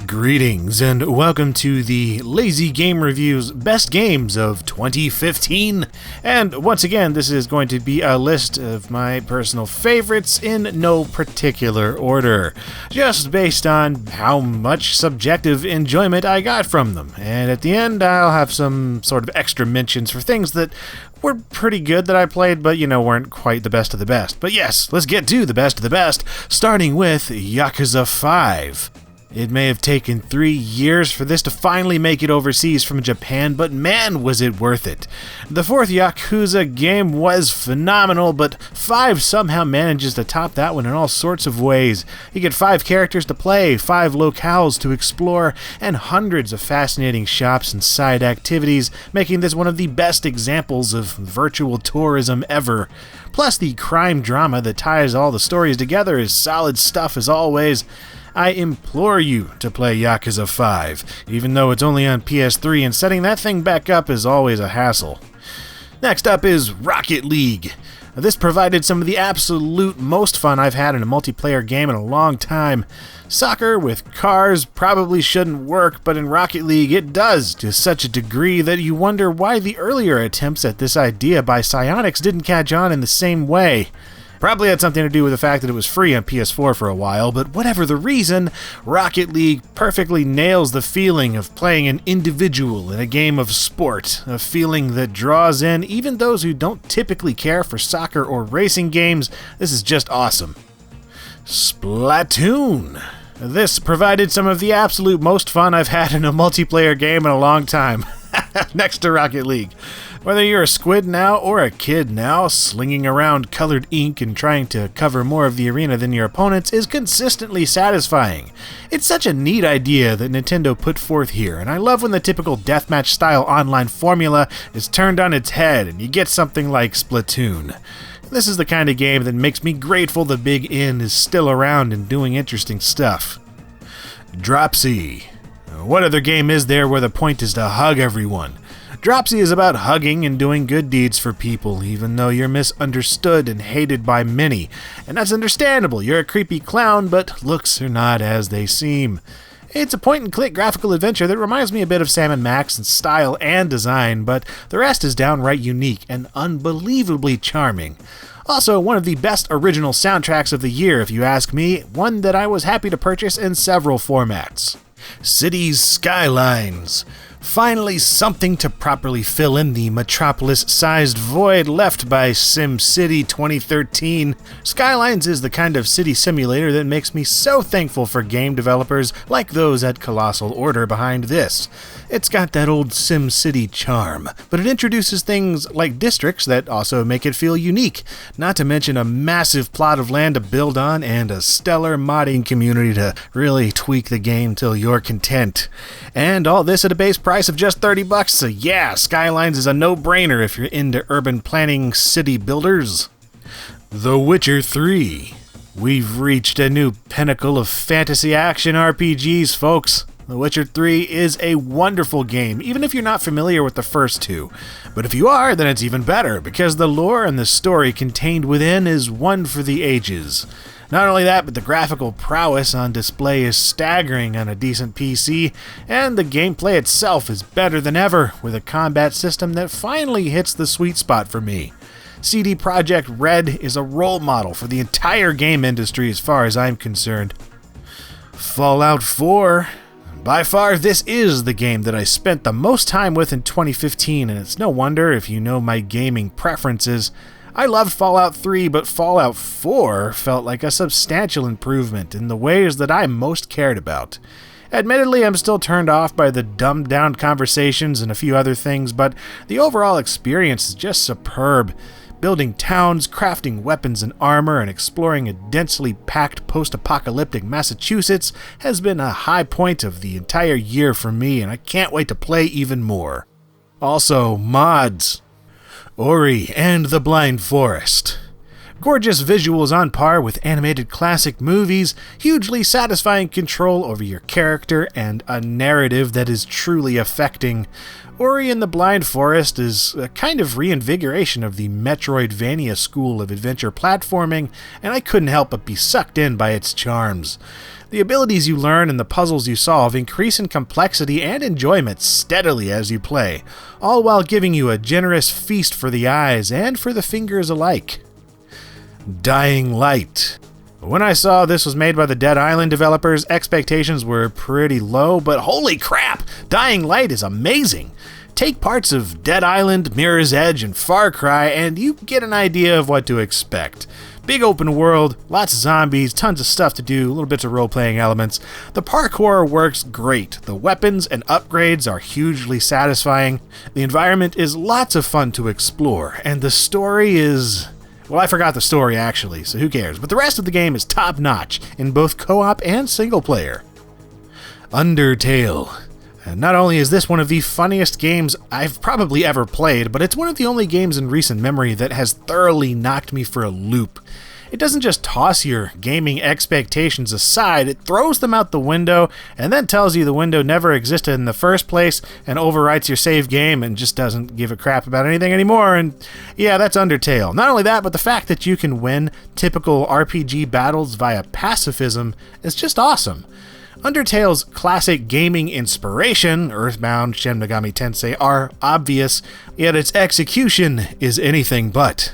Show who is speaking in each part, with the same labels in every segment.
Speaker 1: Greetings and welcome to the Lazy Game Review's Best Games of 2015. And once again, this is going to be a list of my personal favorites in no particular order, just based on how much subjective enjoyment I got from them. And at the end, I'll have some sort of extra mentions for things that were pretty good that I played, but weren't quite the best of the best. But yes, let's get to the best of the best, starting with Yakuza 5. It may have taken 3 years for this to finally make it overseas from Japan, but man, was it worth it. The fourth Yakuza game was phenomenal, but 5 somehow manages to top that one in all sorts of ways. You get 5 characters to play, 5 locales to explore, and hundreds of fascinating shops and side activities, making this one of the best examples of virtual tourism ever. Plus, the crime drama that ties all the stories together is solid stuff as always. I implore you to play Yakuza 5, even though it's only on PS3 and setting that thing back up is always a hassle. Next up is Rocket League. This provided some of the absolute most fun I've had in a multiplayer game in a long time. Soccer with cars probably shouldn't work, but in Rocket League it does, to such a degree that you wonder why the earlier attempts at this idea by Psyonix didn't catch on in the same way. Probably had something to do with the fact that it was free on PS4 for a while, but whatever the reason, Rocket League perfectly nails the feeling of playing an individual in a game of sport, a feeling that draws in even those who don't typically care for soccer or racing games. This is just awesome. Splatoon. This provided some of the absolute most fun I've had in a multiplayer game in a long time. Next to Rocket League. Whether you're a squid now or a kid now, slinging around colored ink and trying to cover more of the arena than your opponents is consistently satisfying. It's such a neat idea that Nintendo put forth here, and I love when the typical deathmatch-style online formula is turned on its head and you get something like Splatoon. This is the kind of game that makes me grateful the Big N is still around and doing interesting stuff. Dropsy. What other game is there where the point is to hug everyone? Dropsy is about hugging and doing good deeds for people, even though you're misunderstood and hated by many. And that's understandable, you're a creepy clown, but looks are not as they seem. It's a point-and-click graphical adventure that reminds me a bit of Sam & Max in style and design, but the rest is downright unique and unbelievably charming. Also, one of the best original soundtracks of the year, if you ask me, one that I was happy to purchase in several formats. Cities Skylines. Finally, something to properly fill in the Metropolis-sized void left by SimCity 2013. Skylines is the kind of city simulator that makes me so thankful for game developers like those at Colossal Order behind this. It's got that old SimCity charm, but it introduces things like districts that also make it feel unique, not to mention a massive plot of land to build on and a stellar modding community to really tweak the game till you're content. And all this at a base price of just $30, so yeah, Skylines is a no-brainer if you're into urban planning city builders. The Witcher 3. We've reached a new pinnacle of fantasy action RPGs, folks. The Witcher 3 is a wonderful game, even if you're not familiar with the first two. But if you are, then it's even better, because the lore and the story contained within is one for the ages. Not only that, but the graphical prowess on display is staggering on a decent PC, and the gameplay itself is better than ever, with a combat system that finally hits the sweet spot for me. CD Projekt Red is a role model for the entire game industry as far as I'm concerned. Fallout 4. By far, this is the game that I spent the most time with in 2015, and it's no wonder if you know my gaming preferences. I loved Fallout 3, but Fallout 4 felt like a substantial improvement in the ways that I most cared about. Admittedly, I'm still turned off by the dumbed-down conversations and a few other things, but the overall experience is just superb. Building towns, crafting weapons and armor, and exploring a densely packed post-apocalyptic Massachusetts has been a high point of the entire year for me, and I can't wait to play even more. Also, mods. Ori and the Blind Forest. Gorgeous visuals on par with animated classic movies, hugely satisfying control over your character, and a narrative that is truly affecting. Ori and the Blind Forest is a kind of reinvigoration of the Metroidvania school of adventure platforming, and I couldn't help but be sucked in by its charms. The abilities you learn and the puzzles you solve increase in complexity and enjoyment steadily as you play, all while giving you a generous feast for the eyes and for the fingers alike. Dying Light. When I saw this was made by the Dead Island developers, expectations were pretty low, but holy crap, Dying Light is amazing! Take parts of Dead Island, Mirror's Edge, and Far Cry, and you get an idea of what to expect. Big open world, lots of zombies, tons of stuff to do, little bits of role-playing elements. The parkour works great. The weapons and upgrades are hugely satisfying. The environment is lots of fun to explore, and the story is... well, I forgot the story actually, so who cares? But the rest of the game is top-notch in both co-op and single-player. Undertale. And not only is this one of the funniest games I've probably ever played, but it's one of the only games in recent memory that has thoroughly knocked me for a loop. It doesn't just toss your gaming expectations aside, it throws them out the window and then tells you the window never existed in the first place and overwrites your save game and just doesn't give a crap about anything anymore. And yeah, that's Undertale. Not only that, but the fact that you can win typical RPG battles via pacifism is just awesome. Undertale's classic gaming inspiration, Earthbound, Shin Megami Tensei, are obvious, yet its execution is anything but.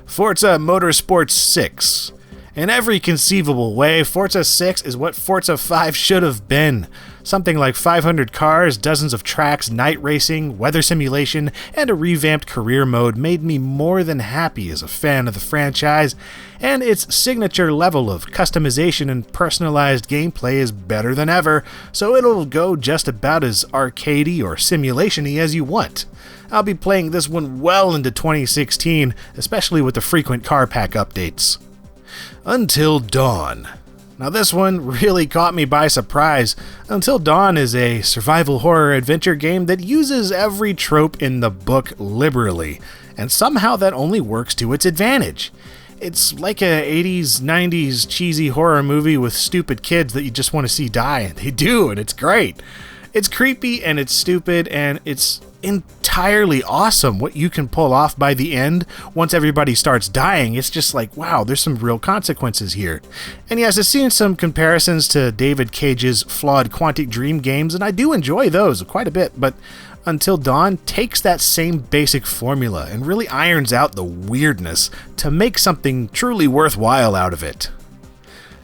Speaker 1: Forza Motorsport 6. In every conceivable way, Forza 6 is what Forza 5 should have been. Something like 500 cars, dozens of tracks, night racing, weather simulation, and a revamped career mode made me more than happy as a fan of the franchise, and its signature level of customization and personalized gameplay is better than ever, so it'll go just about as arcadey or simulation-y as you want. I'll be playing this one well into 2016, especially with the frequent car pack updates. Until Dawn. Now this one really caught me by surprise. Until Dawn is a survival horror adventure game that uses every trope in the book liberally, and somehow that only works to its advantage. It's like a 80s, 90s cheesy horror movie with stupid kids that you just want to see die, and they do, and it's great. It's creepy and it's stupid and it's entirely awesome what you can pull off by the end once everybody starts dying. It's just like, wow, there's some real consequences here. And yes, I've seen some comparisons to David Cage's flawed Quantic Dream games, and I do enjoy those quite a bit, but Until Dawn takes that same basic formula and really irons out the weirdness to make something truly worthwhile out of it.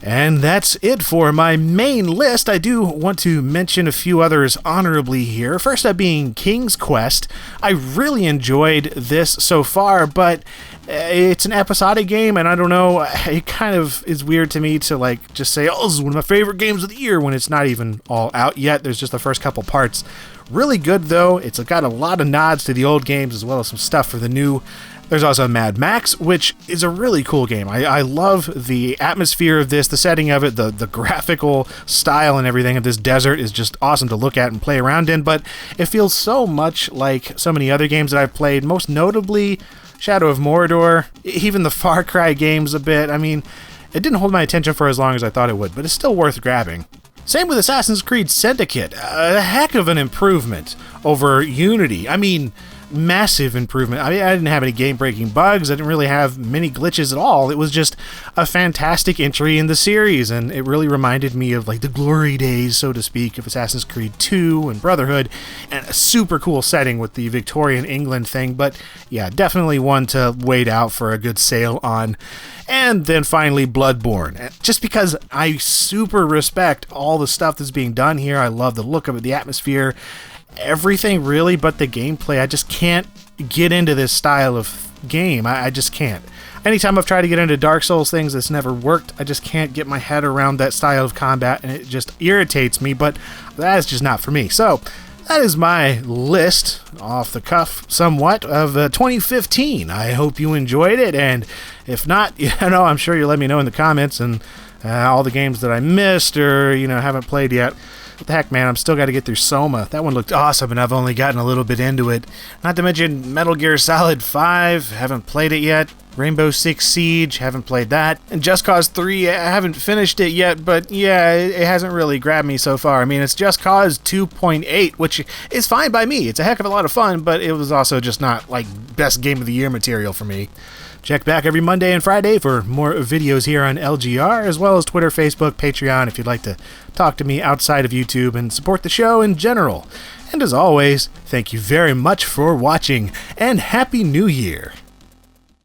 Speaker 1: And that's it for my main list. I do want to mention a few others honorably here. First up being King's Quest. I really enjoyed this so far, but it's an episodic game, and I don't know, it kind of is weird to me to like just say, oh, this is one of my favorite games of the year when it's not even all out yet. There's just the first couple parts. Really good though. It's got a lot of nods to the old games as well as some stuff for the new. There's also Mad Max, which is a really cool game. I love the atmosphere of this, the setting of it, the graphical style and everything of this desert is just awesome to look at and play around in, but it feels so much like so many other games that I've played, most notably Shadow of Mordor, even the Far Cry games a bit. I mean, it didn't hold my attention for as long as I thought it would, but it's still worth grabbing. Same with Assassin's Creed Syndicate. A heck of an improvement over Unity. I mean, massive improvement. I didn't have any game-breaking bugs. I didn't really have many glitches at all. It was just a fantastic entry in the series, and it really reminded me of like the glory days, so to speak, of Assassin's Creed 2 and Brotherhood, and a super cool setting with the Victorian England thing. But yeah, definitely one to wait out for a good sale on. And then finally, Bloodborne. Just because I super respect all the stuff that's being done here. I love the look of it, the atmosphere, everything really, but the gameplay. I just can't get into this style of game. I just can't. Anytime I've tried to get into Dark Souls things, it's never worked. I just can't get my head around that style of combat, and it just irritates me, but that is just not for me. So that is my list, off the cuff somewhat, of 2015. I hope you enjoyed it, and if not, I'm sure you'll let me know in the comments, and all the games that I missed or, haven't played yet. What the heck, man, I'm still got to get through Soma. That one looked awesome, and I've only gotten a little bit into it. Not to mention Metal Gear Solid 5. Haven't played it yet. Rainbow Six Siege, haven't played that. And Just Cause 3, I haven't finished it yet, but yeah, it hasn't really grabbed me so far. I mean, it's Just Cause 2.8, which is fine by me. It's a heck of a lot of fun, but it was also just not, like, best game of the year material for me. Check back every Monday and Friday for more videos here on LGR, as well as Twitter, Facebook, Patreon if you'd like to talk to me outside of YouTube and support the show in general. And as always, thank you very much for watching, and Happy New Year!